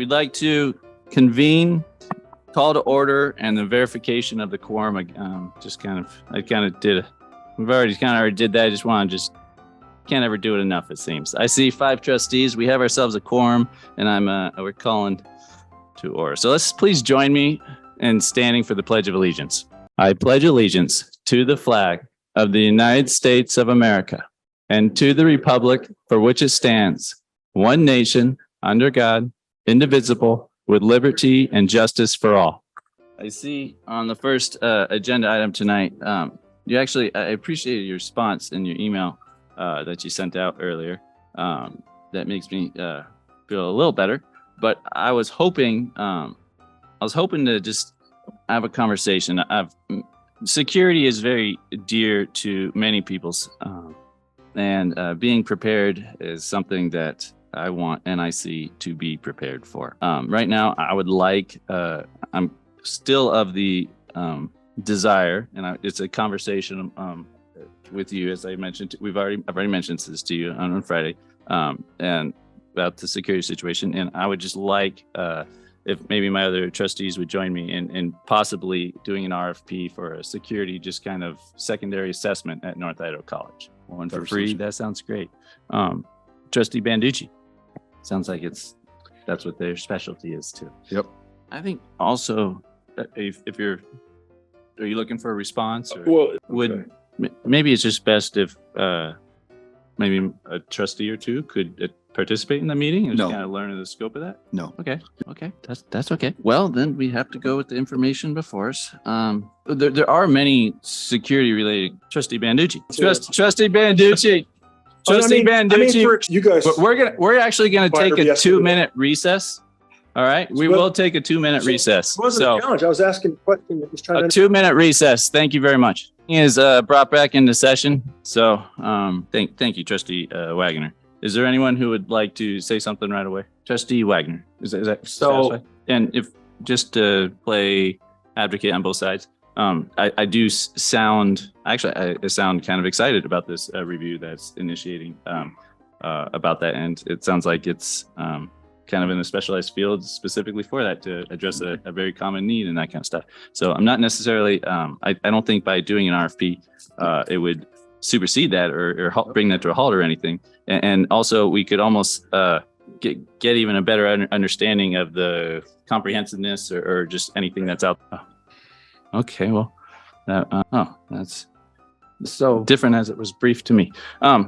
we'd like to convene, call to order, and the verification of the quorum. I did that. I just want to can't ever do it enough, it seems. I see 5 trustees. We have ourselves a quorum, and we're calling to order. So let's please join me in standing for the Pledge of Allegiance. I pledge allegiance to the flag of the United States of America and to the republic for which it stands, one nation, under God, indivisible, with liberty and justice for all. I see on the first agenda item tonight, I appreciated your response in your email that you sent out earlier. That makes me feel a little better. But I was hoping to just have a conversation. Security is very dear to many people's, and being prepared is something that I want NIC to be prepared for. Right now, I would like, I'm still of the desire, and it's a conversation with you, as I mentioned. I've already mentioned this to you on Friday, and about the security situation. And I would just like, if maybe my other trustees would join me in possibly doing an RFP for a security, just kind of secondary assessment at North Idaho College. One for free. That sounds great. Trustee Banducci. Sounds like that's what their specialty is too. Yep. I think also, are you looking for a response? Maybe it's just best if maybe a trustee or two could participate in the meeting and just kind of learn the scope of that? No. Okay. That's okay. Well, then we have to go with the information before us. There are many security related. Trustee Banducci. Trustee Banducci. Trustee Banducci. For you guys, we're actually going to take a 2-minute recess. All right, we will take a 2-minute recess. It wasn't a challenge. I was asking a question that was trying to. 2-minute recess. Thank you very much. He is brought back into session. So thank you, Trustee Wagner. Is there anyone who would like to say something right away? Trustee Wagner, is that so? Satisfied? And if just to play advocate on both sides, I do sound kind of excited about this review that's initiating about that, and it sounds like it's kind of in a specialized field specifically for that, to address a very common need and that kind of stuff. So I'm not necessarily, I don't think by doing an RFP, it would supersede that or bring that to a halt or anything. And also we could almost get even a better understanding of the comprehensiveness or just anything that's out. Oh. Okay, well, that's so different as it was briefed to me.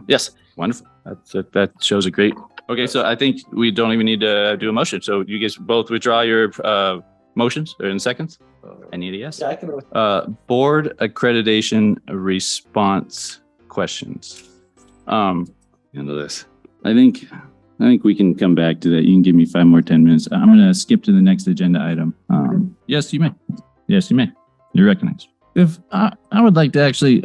Yes, wonderful. That shows a great. Okay, so I think we don't even need to do a motion. So you guys both withdraw your motions or in seconds? I need a yes. Yeah, I can. Board accreditation response questions. Handle this. I think we can come back to that. You can give me 5 more 10 minutes. I'm going to skip to the next agenda item. Yes, you may. Yes, you may. You're recognized. If I would like to actually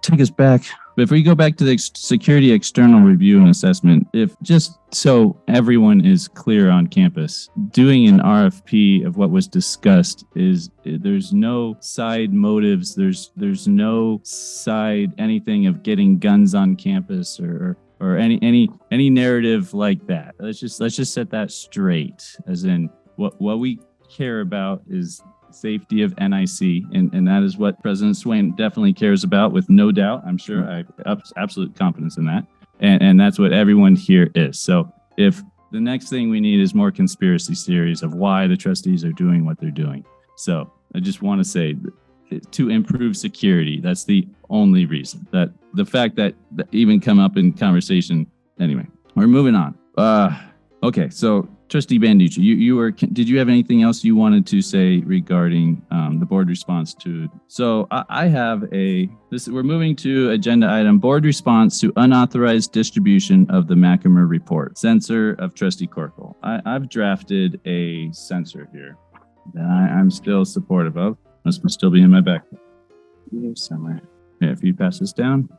take us back. If we go back to the security external review and assessment, if just so everyone is clear on campus, doing an RFP of what was discussed there's no side motives, there's no side anything of getting guns on campus or any narrative like that. Let's just set that straight, as in what we care about is safety of NIC, and that is what President Swain definitely cares about, with no doubt. I'm sure I have absolute confidence in that, and that's what everyone here is. So if the next thing we need is more conspiracy theories of why the trustees are doing what they're doing, so I just want to say to improve security, that's the only reason. That the fact that even come up in conversation. Anyway, we're moving on. Okay, so Trustee Banducci, did you have anything else you wanted to say regarding the board response to? So I have we're moving to agenda item, board response to unauthorized distribution of the McKenzie report. Censor of Trustee Corkle. I've drafted a censor here that I'm still supportive of. Must still be in my back here somewhere. Yeah, if you pass this down,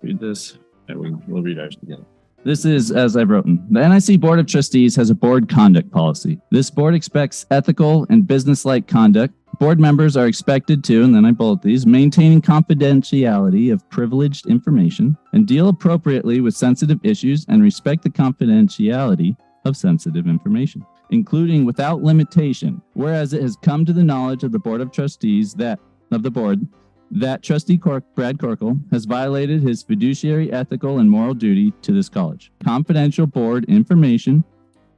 read this. We'll read ours together. This is, as I've written, the NIC Board of Trustees has a board conduct policy. This board expects ethical and business-like conduct. Board members are expected to, and then I bullet these, maintaining confidentiality of privileged information and deal appropriately with sensitive issues and respect the confidentiality of sensitive information. including without limitation. Whereas it has come to the knowledge of the Board of Trustees that Trustee Brad Corkle has violated his fiduciary, ethical, and moral duty to this college. Confidential board information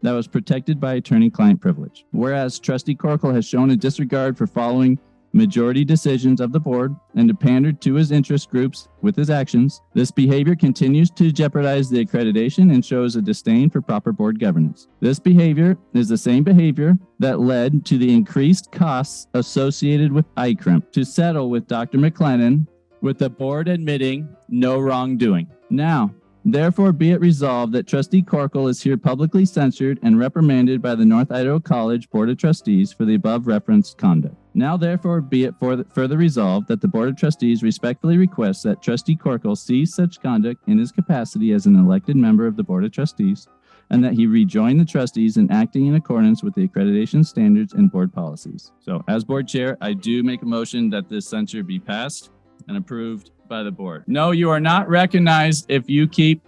that was protected by attorney-client privilege. Whereas Trustee Corkle has shown a disregard for following majority decisions of the board and to pander to his interest groups with his actions, this behavior continues to jeopardize the accreditation and shows a disdain for proper board governance. This behavior is the same behavior that led to the increased costs associated with ICRIMP to settle with Dr. McLennan, with the board admitting no wrongdoing. Now, therefore, be it resolved that Trustee Corkle is here publicly censured and reprimanded by the North Idaho College Board of Trustees for the above referenced conduct. Now, therefore, be it further resolved that the Board of Trustees respectfully requests that Trustee Corkle cease such conduct in his capacity as an elected member of the Board of Trustees, and that he rejoin the trustees in acting in accordance with the accreditation standards and board policies. So, as board chair, I do make a motion that this censure be passed and approved by the board. No, you are not recognized. If you keep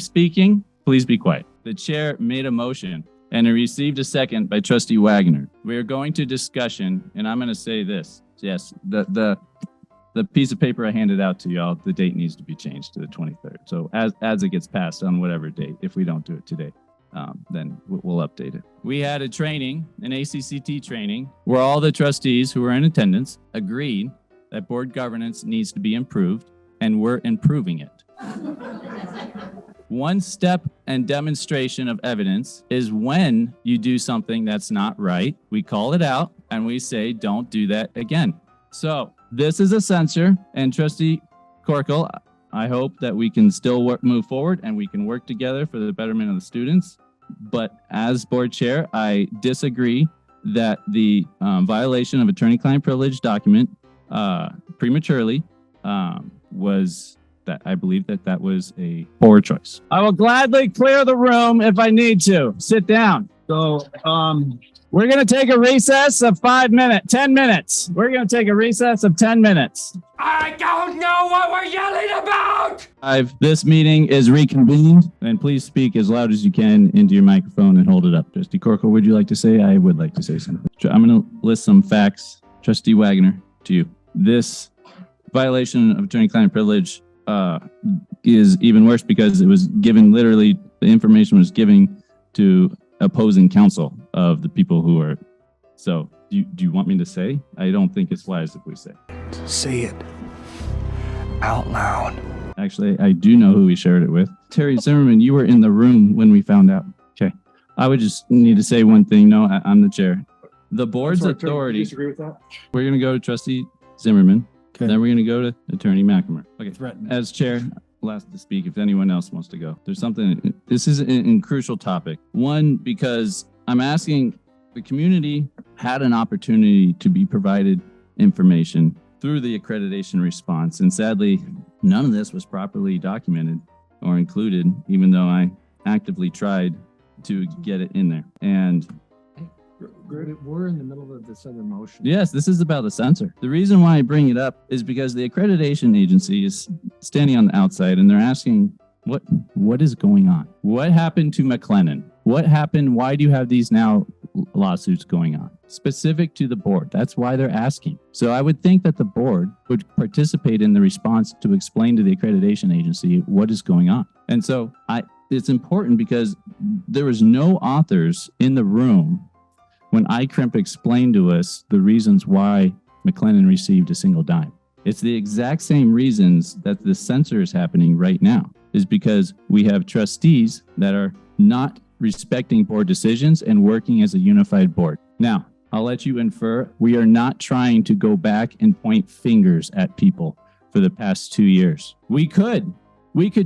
speaking, please be quiet. The chair made a motion and it received a second by Trustee Wagner. We are going to discussion, and I'm going to say this. Yes, the piece of paper I handed out to y'all, the date needs to be changed to the 23rd. So as it gets passed on whatever date, if we don't do it today, then we'll update it. We had a training, an ACCT training, where all the trustees who were in attendance agreed that board governance needs to be improved, and we're improving it. One step and demonstration of evidence is when you do something that's not right, we call it out and we say, don't do that again. So this is a censure, and Trustee Corkle, I hope that we can still move forward and we can work together for the betterment of the students. But as board chair, I disagree that the violation of attorney-client privilege document prematurely was that I believe that was a poor choice. I will gladly clear the room if I need to. Sit down. So we're going to take a recess of 10 minutes. We're going to take a recess of 10 minutes. I don't know what we're yelling about. This meeting is reconvened, and please speak as loud as you can into your microphone and hold it up. Trustee Corkle, would you like to say? I would like to say something. I'm going to list some facts. Trustee Wagner, to you. This violation of attorney-client privilege is even worse because it was given, literally, the information was given to opposing counsel of the people who are. So do you want me to say? I don't think it's wise if we say. Say it out loud. Actually, I do know who we shared it with. Terry Zimmerman, you were in the room when we found out. Okay. I would just need to say one thing. No, I'm the chair. The board's authority. Do you disagree with that? We're going to go to Trustee Zimmerman. Okay. Then we're going to go to Attorney McNamara. Okay. As chair, last to speak if anyone else wants to go. There's something, this is a crucial topic. One, because I'm asking, the community had an opportunity to be provided information through the accreditation response. And sadly, none of this was properly documented or included, even though I actively tried to get it in there. And we're in the middle of this other motion. Yes, this is about the censor. The reason why I bring it up is because the accreditation agency is standing on the outside and they're asking, what is going on? What happened to McLennan? What happened? Why do you have these now lawsuits going on? Specific to the board. That's why they're asking. So I would think that the board would participate in the response to explain to the accreditation agency what is going on. And so it's important because there was no authors in the room when ICRIMP explained to us the reasons why McLennan received a single dime. It's the exact same reasons that the censor is happening right now, is because we have trustees that are not respecting board decisions and working as a unified board. Now, I'll let you infer, we are not trying to go back and point fingers at people for the past 2 years. We could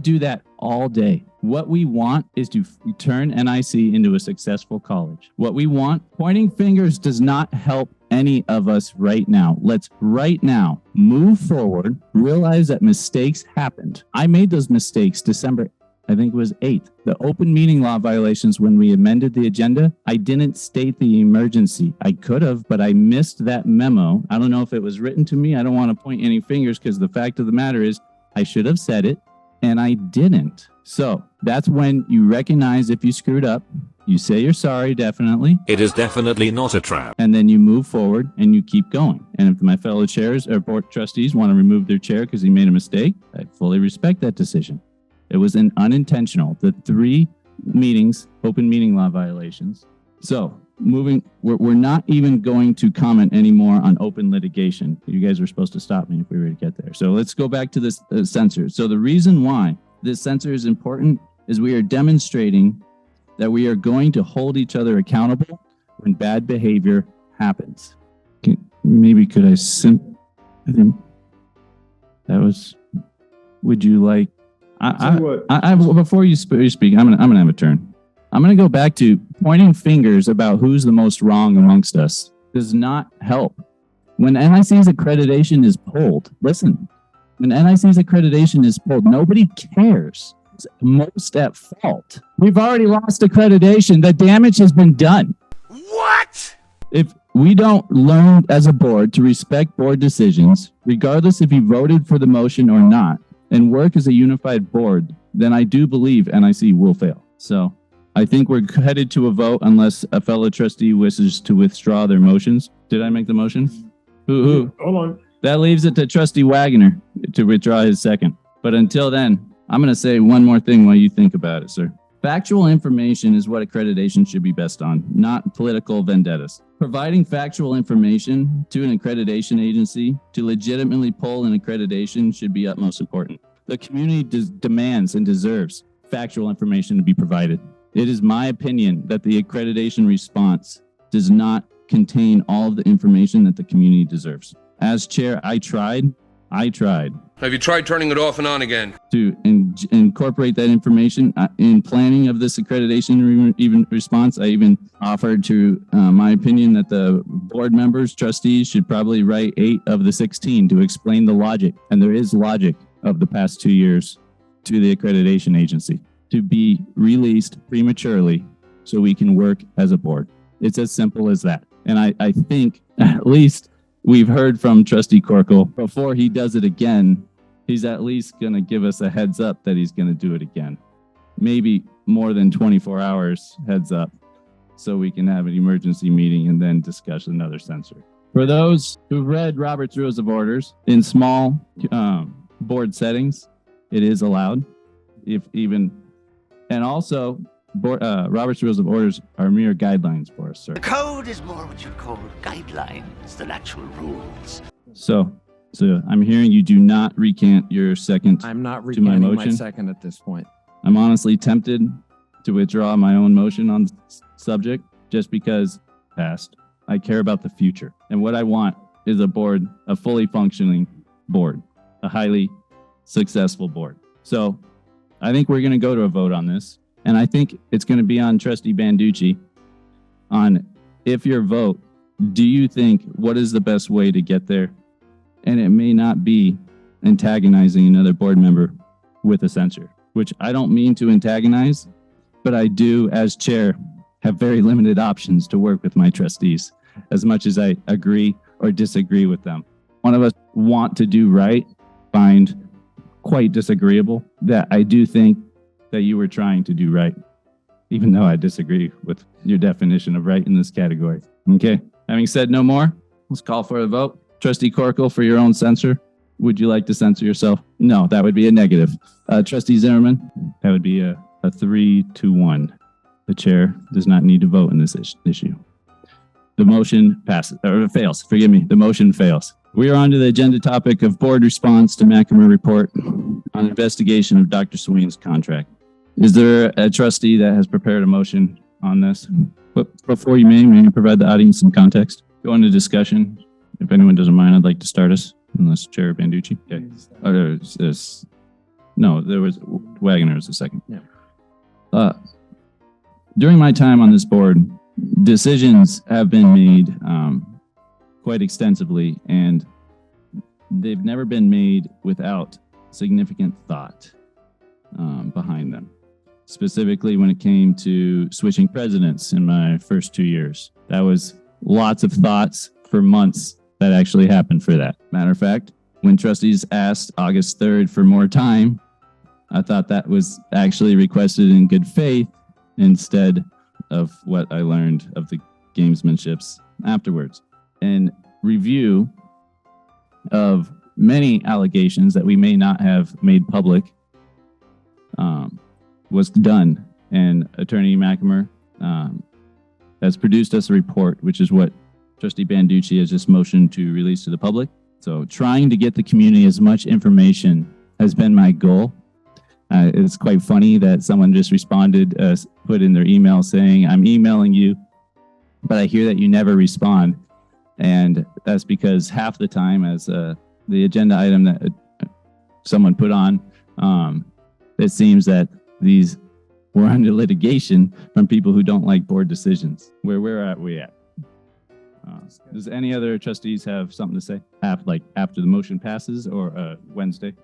do that all day. What we want is to turn NIC into a successful college. What we want, pointing fingers does not help any of us right now. Let's right now move forward, realize that mistakes happened. I made those mistakes December, I think it was 8th. The open meeting law violations when we amended the agenda, I didn't state the emergency. I could have, but I missed that memo. I don't know if it was written to me. I don't want to point any fingers because the fact of the matter is I should have said it and I didn't. So that's when you recognize if you screwed up You say you're sorry, definitely. It is definitely not a trap. And then you move forward and you keep going. And if my fellow chairs or board trustees want to remove their chair because he made a mistake, I fully respect that decision. It was an unintentional. The 3 meetings, open meeting law violations. So we're not even going to comment anymore on open litigation. You guys were supposed to stop me if we were to get there. So let's go back to this censor. So the reason why this censor is important is we are demonstrating that we are going to hold each other accountable when bad behavior happens. Maybe could I that was, would you like, before you speak, I'm gonna have a turn. I'm gonna go back to pointing fingers about who's the most wrong amongst us does not help. When NIC's accreditation is pulled, listen, when NIC's accreditation is pulled, nobody cares. Most at fault. We've already lost accreditation. The damage has been done. What? If we don't learn as a board to respect board decisions, regardless if you voted for the motion or not, and work as a unified board, then I do believe NIC will fail. So I think we're headed to a vote unless a fellow trustee wishes to withdraw their motions. Did I make the motion? Who? Hold on. That leaves it to Trustee Wagner to withdraw his second. But until then, I'm going to say one more thing while you think about it, sir. Factual information is what accreditation should be best on, not political vendettas. Providing factual information to an accreditation agency to legitimately pull an accreditation should be utmost important. The community demands and deserves factual information to be provided. It is my opinion that the accreditation response does not contain all of the information that the community deserves. As chair, I tried. Have you tried turning it off and on again? To incorporate that information in planning of this accreditation response. I even offered to my opinion that the board members, trustees should probably write 8 of the 16 to explain the logic. And there is logic of the past 2 years to the accreditation agency to be released prematurely so we can work as a board. It's as simple as that. And I think at least we've heard from Trustee Corkle before he does it again. He's at least going to give us a heads up that he's going to do it again. Maybe more than 24 hours heads up so we can have an emergency meeting and then discuss another censor. For those who've read Robert's Rules of Orders, in small board settings, it is allowed. And also, Robert's Rules of Orders are mere guidelines for us, sir. The code is more what you'd call guidelines than actual rules. So I'm hearing you do not recant your second. I'm not to my recanting motion. my second at this point. I'm honestly tempted to withdraw my own motion on the subject just because past. I care about the future. And what I want is a board, a fully functioning board, a highly successful board. So I think we're going to go to a vote on this. And I think it's going to be on Trustee Banducci on if your vote, do you think what is the best way to get there? And it may not be antagonizing another board member with a censure, which I don't mean to antagonize, but I do, as chair, have very limited options to work with my trustees, as much as I agree or disagree with them. One of us want to do right, find quite disagreeable that I do think that you were trying to do right, even though I disagree with your definition of right in this category. Okay, having said no more, let's call for a vote. Trustee Corkle, for your own censor, would you like to censor yourself? No, that would be a negative. Trustee Zimmerman, that would be a 3-1. The chair does not need to vote in this issue. The motion passes, or fails. Forgive me, the motion fails. We are on to the agenda topic of board response to McNamara report on investigation of Dr. Swain's contract. Is there a trustee that has prepared a motion on this? But before you may you provide the audience some context? Go into discussion. If anyone doesn't mind, I'd like to start us, unless Chair Banducci. Okay. No, there was Wagner as the second. Yeah. During my time on this board, decisions have been made quite extensively, and they've never been made without significant thought behind them. Specifically, when it came to switching presidents in my first 2 years, that was lots of thoughts for months that actually happened for that. Matter of fact, when trustees asked August 3rd for more time, I thought that was actually requested in good faith instead of what I learned of the gamesmanships afterwards, and review of many allegations that we may not have made public was done. And Attorney McKenzie has produced us a report, which is what Trustee Banducci has just motioned to release to the public. So trying to get the community as much information has been my goal. It's quite funny that someone just responded, put in their email saying, I'm emailing you, but I hear that you never respond. And that's because half the time, as the agenda item that someone put on, it seems that these were under litigation from people who don't like board decisions. Where we at? Does any other trustees have something to say? After the motion passes or Wednesday?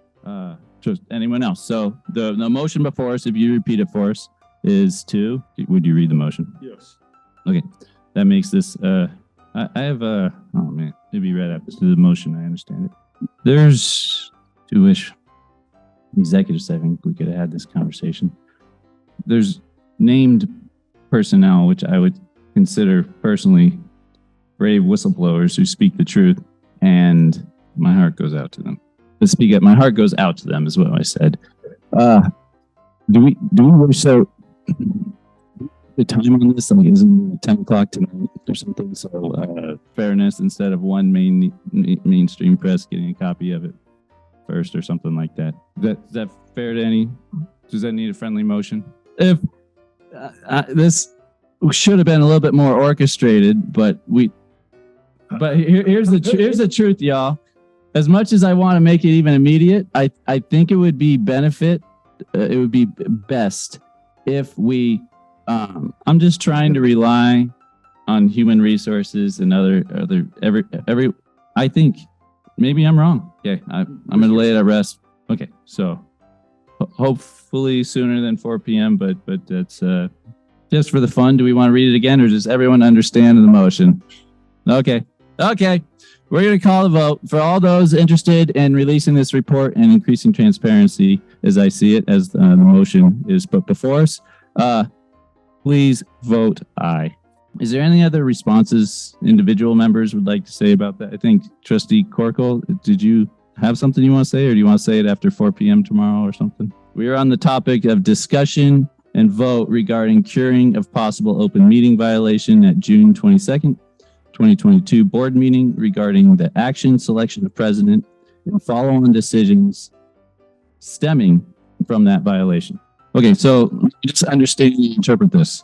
Just anyone else? So the motion before us, if you repeat it for us, is to, would you read the motion? Yes. Okay, that makes this, I have a, oh man, maybe right after the motion, I understand it. There's two-ish executives, I think we could have had this conversation. There's named personnel, which I would consider personally brave whistleblowers who speak the truth, and my heart goes out to them. My heart goes out to them is what I said. Do we wish so the time on this? Like, isn't it 10 o'clock tonight or something? So fairness, instead of one mainstream press getting a copy of it first or something like that. Is that fair to any? Does that need a friendly motion? If this should have been a little bit more orchestrated, but here's the truth, y'all. As much as I want to make it even immediate, I think it would be it would be best if we, I'm just trying to rely on human resources and I think maybe I'm wrong. Okay, I'm going to lay it at rest. Okay, so hopefully sooner than 4 p.m., but that's just for the fun. Do we want to read it again, or does everyone understand the motion? Okay. We're going to call the vote. For all those interested in releasing this report and increasing transparency, as I see it, as the motion is put before us, please vote aye. Is there any other responses individual members would like to say about that? I think Trustee Corkle, did you have something you want to say, or do you want to say it after 4 p.m. tomorrow or something? We are on the topic of discussion and vote regarding curing of possible open meeting violation at June 22nd. 2022 board meeting regarding the action, selection of president, and follow-on decisions stemming from that violation. Okay, so just understand and interpret this.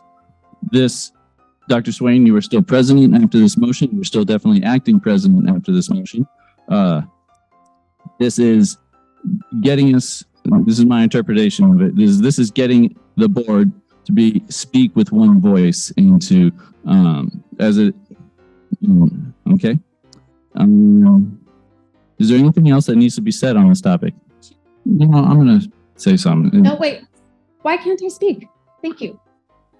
Dr. Swain, you are still president after this motion. You're still definitely acting president after this motion. This is getting us, this is my interpretation of it, this is getting the board to speak with one voice and to, okay. Is there anything else that needs to be said on this topic? I'm going to say something. No, wait. Why can't I speak? Thank you.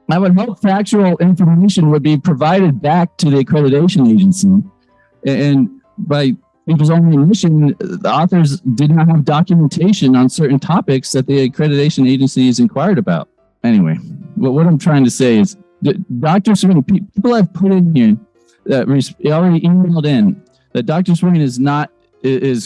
I would hope factual information would be provided back to the accreditation agency. And by people's own admission, the authors did not have documentation on certain topics that the accreditation agency is inquired about. Anyway, what I'm trying to say is that Dr. Swain, people have put in here that already emailed in that Dr. Swain is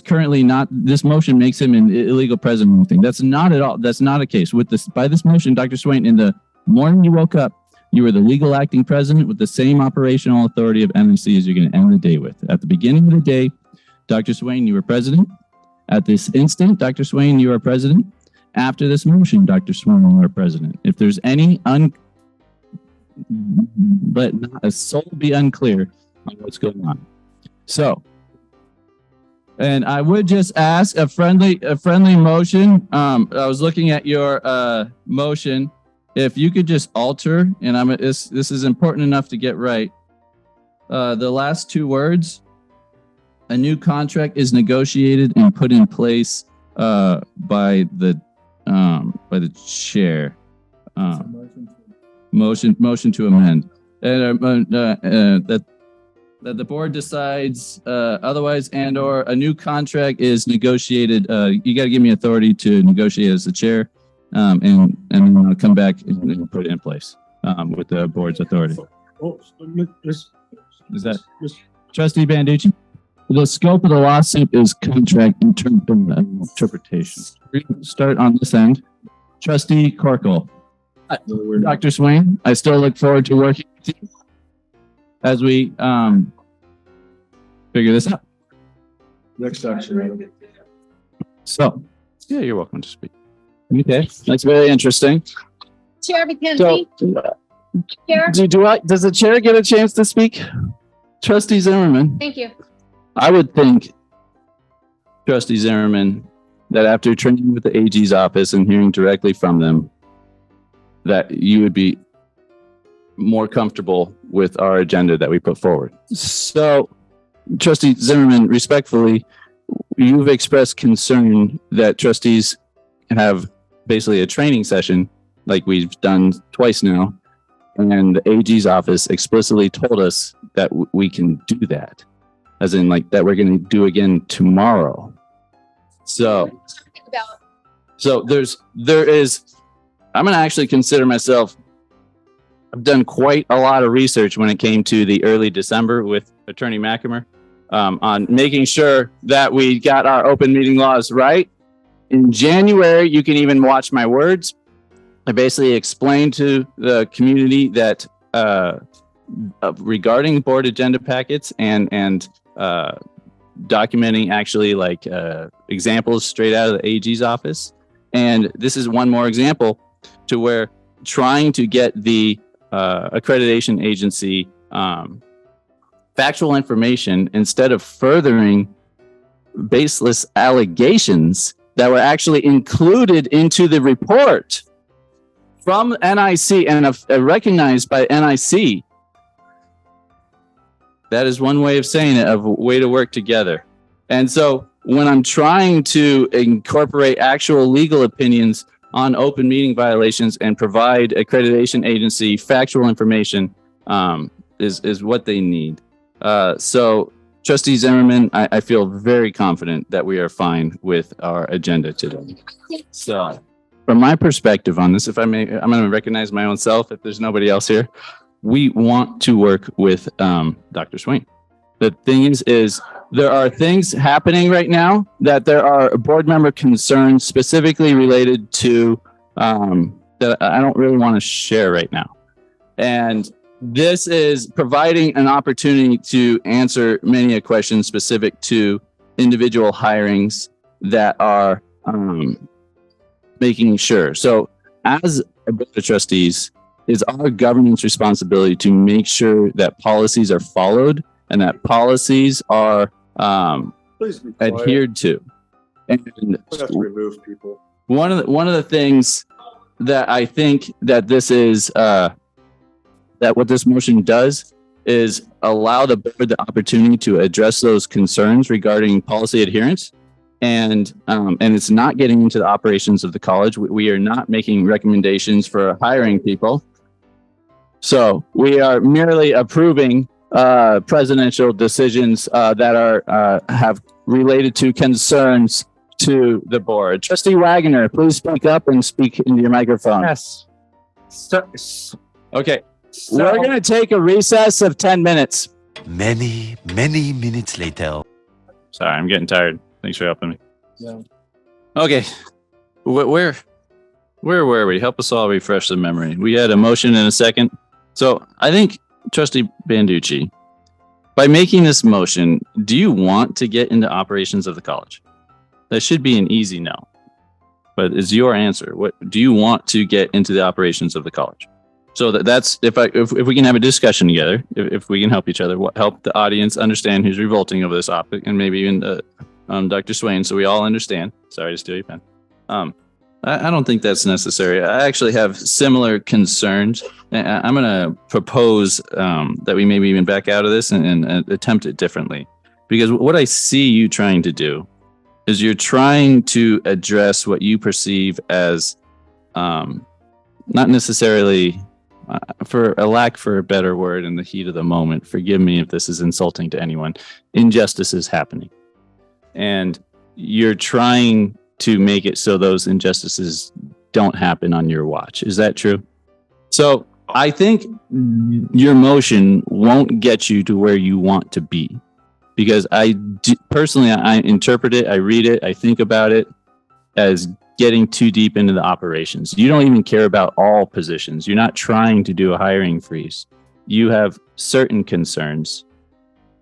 currently not, this motion makes him an illegal president or anything. That's not at all. That's not a case. By this motion, Dr. Swain, in the morning you woke up, you were the legal acting president with the same operational authority of NEC as you're going to end the day with. At the beginning of the day, Dr. Swain, you were president. At this instant, Dr. Swain, you are president. After this motion, Dr. Swain, you are president. If there's any but not a soul be unclear on what's going on. So, and I would just ask a friendly motion. I was looking at your motion. If you could just alter, and this is important enough to get right. The last two words: a new contract is negotiated and put in place by the chair. Motion to amend, and that the board decides otherwise, and/or a new contract is negotiated. You got to give me authority to negotiate as the chair, and then I'll come back and put it in place. with the board's authority. Oh, Is that Trustee Banducci? The scope of the lawsuit is contract interpretation. We start on this end. Trustee Corkle. Dr. Swain, I still look forward to working with you as we figure this out. next action. So, yeah, you're welcome to speak. Okay, that's very interesting. Chair Mckenzie. Chair. Does the chair get a chance to speak? Trustee Zimmerman. Thank you. I would think, Trustee Zimmerman, that after training with the AG's office and hearing directly from them, that you would be more comfortable with our agenda that we put forward. So, Trustee Zimmerman, respectfully, you've expressed concern that trustees have basically a training session like we've done twice now, and the AG's office explicitly told us that we can do that, as in like that we're going to do again tomorrow. So there is, I'm going to actually consider myself, I've done quite a lot of research when it came to the early December with Attorney McKemmer on making sure that we got our open meeting laws right. In January, you can even watch my words. I basically explained to the community that regarding board agenda packets and documenting actually like examples straight out of the AG's office. And this is one more example to where trying to get the accreditation agency factual information instead of furthering baseless allegations that were actually included into the report from NIC and recognized by NIC. That is one way of saying it, of a way to work together. And so when I'm trying to incorporate actual legal opinions on open meeting violations and provide accreditation agency factual information is what they need. So Trustee Zimmerman, I feel very confident that we are fine with our agenda today. So from my perspective on this, if I may, I'm going to recognize my own self if there's nobody else here. We want to work with Dr. Swain. The thing is there are things happening right now that there are board member concerns specifically related to that I don't really want to share right now. And this is providing an opportunity to answer many a question specific to individual hirings that are making sure. So as a board of trustees, it's our governance responsibility to make sure that policies are followed and that policies are adhered to. And We have to remove people. one of the things that I think that this is that what this motion does is allow the board the opportunity to address those concerns regarding policy adherence. And it's not getting into the operations of the college. We are not making recommendations for hiring people. So we are merely approving presidential decisions that are have related to concerns to the board. Trustee Wagner, please speak up and speak into your microphone. Yes. Okay. We're going to take a recess of 10 minutes. Many, many minutes later. Sorry, I'm getting tired. Thanks for helping me. Yeah. Okay. Where were we? Help us all refresh the memory. We had a motion and a second. So I think, Trustee Banducci, by making this motion, do you want to get into operations of the college? That should be an easy no. But it's your answer. What do you want to get into the operations of the college? So that's if we can have a discussion together, if we can help each other, help the audience understand who's revolting over this topic, and maybe even Dr. Swain, so we all understand. Sorry to steal your pen. I don't think that's necessary. I actually have similar concerns. I'm going to propose that we maybe even back out of this and attempt it differently, because what I see you trying to do is you're trying to address what you perceive as not necessarily. For a lack for a better word in the heat of the moment, forgive me if this is insulting to anyone, injustice is happening. And you're trying to make it so those injustices don't happen on your watch. Is that true? So I think your motion won't get you to where you want to be, because personally, I interpret it, I read it, I think about it as getting too deep into the operations. You don't even care about all positions. You're not trying to do a hiring freeze. You have certain concerns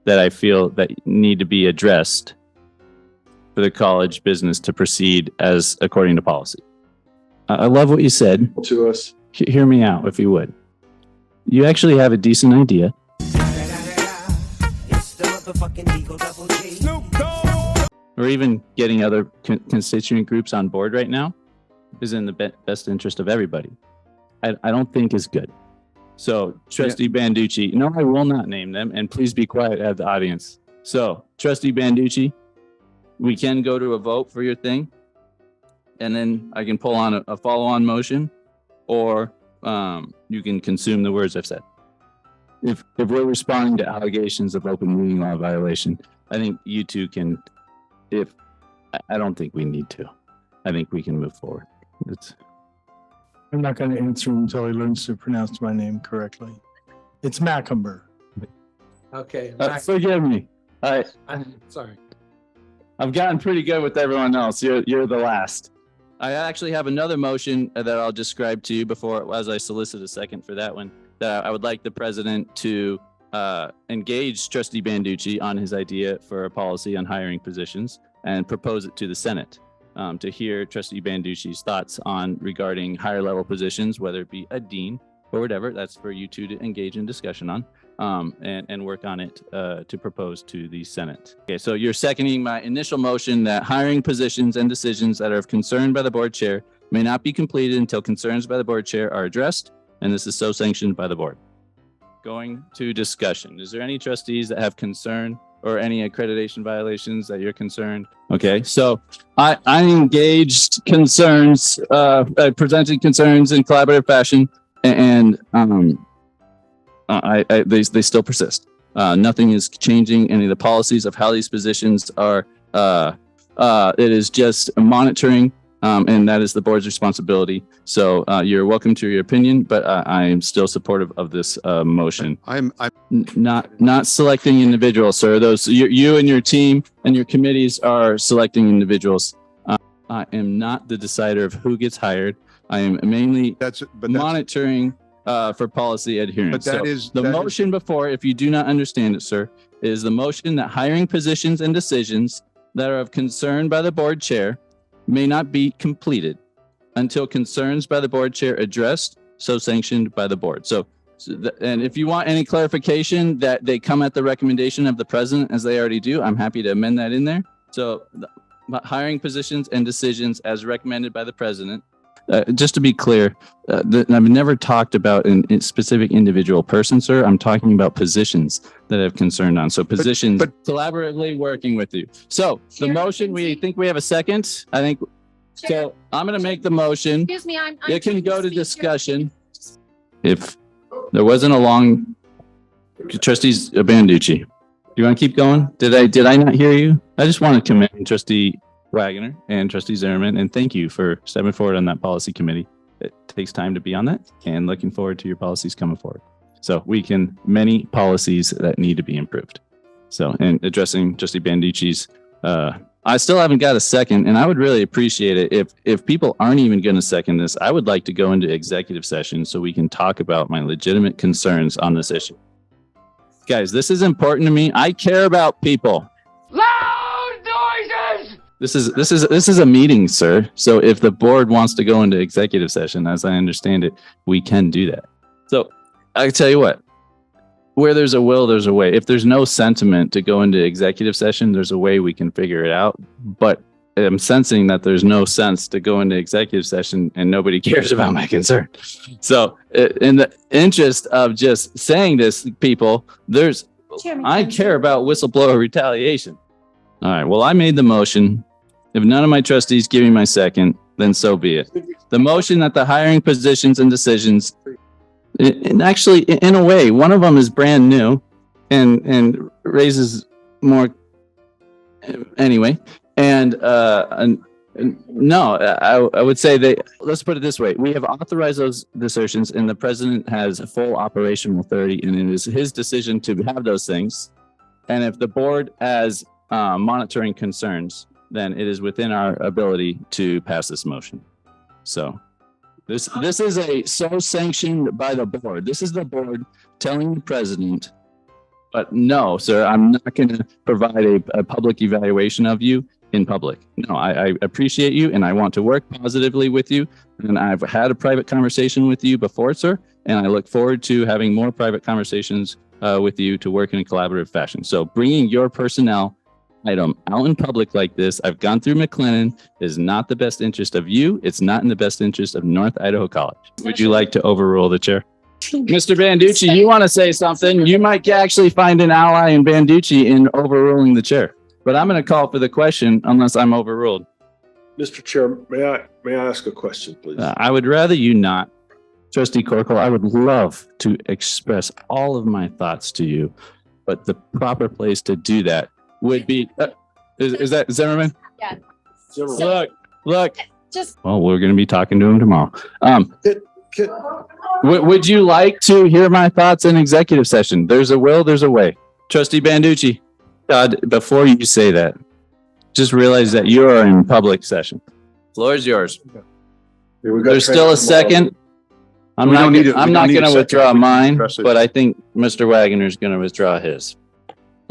that I feel that need to be addressed for the college business to proceed as according to policy. I love what you said. To us. Hear me out, if you would. You actually have a decent idea. Or even getting other constituent groups on board right now is in the best interest of everybody. I don't think is good. So, Trustee Banducci, no, I will not name them, and please be quiet at the audience. So, Trustee Banducci, we can go to a vote for your thing, and then I can pull on a follow-on motion, or you can consume the words I've said. If we're responding to allegations of open meeting law violation, I think you two can. I don't think we need to. I think we can move forward. I'm not going to answer him until he learns to pronounce my name correctly. It's Macumber. Okay. Forgive me. Sorry. I've gotten pretty good with everyone else. You're the last. I actually have another motion that I'll describe to you before, as I solicit a second for that one, that I would like the president to engage Trustee Banducci on his idea for a policy on hiring positions and propose it to the Senate to hear Trustee Banducci's thoughts on regarding higher level positions, whether it be a dean or whatever. That's for you two to engage in discussion on and work on it to propose to the Senate. Okay, so you're seconding my initial motion that hiring positions and decisions that are of concern by the board chair may not be completed until concerns by the board chair are addressed, and this is so sanctioned by the board. Going to discussion. Is there any trustees that have concern or any accreditation violations that you're concerned? Okay, so I engaged concerns, presented concerns in collaborative fashion, and they still persist. Nothing is changing any of the policies of how these positions are. It is just monitoring, and that is the board's responsibility. So you're welcome to your opinion, but I am still supportive of this motion. I'm not selecting individuals, sir. Those you and your team and your committees are selecting individuals. I am not the decider of who gets hired. I am mainly monitoring for policy adherence. But the motion before, if you do not understand it, sir, is the motion that hiring positions and decisions that are of concern by the board chair may not be completed until concerns by the board chair addressed, so sanctioned by the board. And if you want any clarification that they come at the recommendation of the president, as they already do, I'm happy to amend that in there. So hiring positions and decisions as recommended by the president. Just to be clear, I've never talked about a specific individual person, sir. I'm talking about positions that I've concerned on. So positions, but collaboratively working with you. So the motion, we think we have a second. I think. So I'm going to make the motion. Excuse me, it can go to discussion. If there wasn't a long, Trustees Banducci, do you want to keep going? Did I not hear you? I just want to commend Trustee Wagner and Trustee Zimmerman, and thank you for stepping forward on that policy committee. It takes time to be on that, and looking forward to your policies coming forward. So many policies that need to be improved. So, and addressing Trustee Banducci's, I still haven't got a second, and I would really appreciate it if people aren't even going to second this. I would like to go into executive session so we can talk about my legitimate concerns on this issue. Guys, this is important to me. I care about people. Loud noises! This is a meeting, sir. So if the board wants to go into executive session, as I understand it, we can do that. So I tell you what, where there's a will, there's a way. If there's no sentiment to go into executive session, there's a way we can figure it out. But I'm sensing that there's no sense to go into executive session and nobody cares about my concern. So in the interest of just saying this, people, I care about whistleblower retaliation. All right. Well, I made the motion. If none of my trustees give me my second, then so be it. The motion that the hiring positions and decisions, and actually, in a way, one of them is brand new and raises more anyway. And No, I would say that, let's put it this way. We have authorized those desertions and the president has full operational authority and it is his decision to have those things. And if the board has monitoring concerns, then it is within our ability to pass this motion. So this is a so sanctioned by the board. This is the board telling the president, but no, sir, I'm not going to provide a public evaluation of you in public. No, I appreciate you and I want to work positively with you. And I've had a private conversation with you before, sir. And I look forward to having more private conversations with you to work in a collaborative fashion. So bringing your personnel item out in public like this, I've gone through McLennan, is not the best interest of you. It's not in the best interest of North Idaho College. Would you like to overrule the chair? Mr. Banducci, you want to say something? You might actually find an ally in Banducci in overruling the chair. But I'm going to call for the question unless I'm overruled. Mr. Chair, may I ask a question, please? I would rather you not. Trustee Corkle, I would love to express all of my thoughts to you, but the proper place to do that would be, is that Zimmerman? Yeah. Zimmerman. Look. Just. Well, we're going to be talking to him tomorrow. Would you like to hear my thoughts in executive session? There's a will, there's a way. Trustee Banducci, before you say that, just realize that you are in public session. Floor is yours. There's still a second. I'm not going to withdraw mine, but I think Mr. Wagner is going to withdraw his.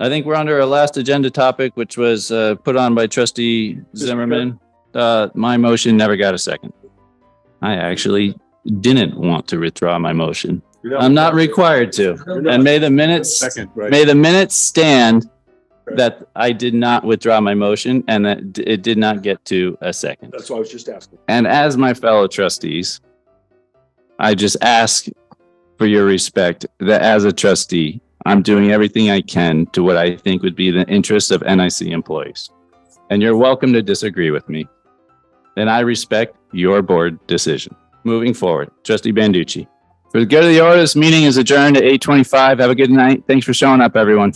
I think we're under our last agenda topic, which was put on by Trustee Zimmerman. My motion never got a second. I actually didn't want to withdraw my motion. I'm not required to. And may the minutes stand that I did not withdraw my motion and that it did not get to a second. That's what I was just asking. And as my fellow trustees, I just ask for your respect that as a trustee, I'm doing everything I can to what I think would be the interests of NIC employees. And you're welcome to disagree with me. And I respect your board decision. Moving forward, Trustee Banducci. For the good of the order, this meeting is adjourned at 8:25. Have a good night. Thanks for showing up, everyone.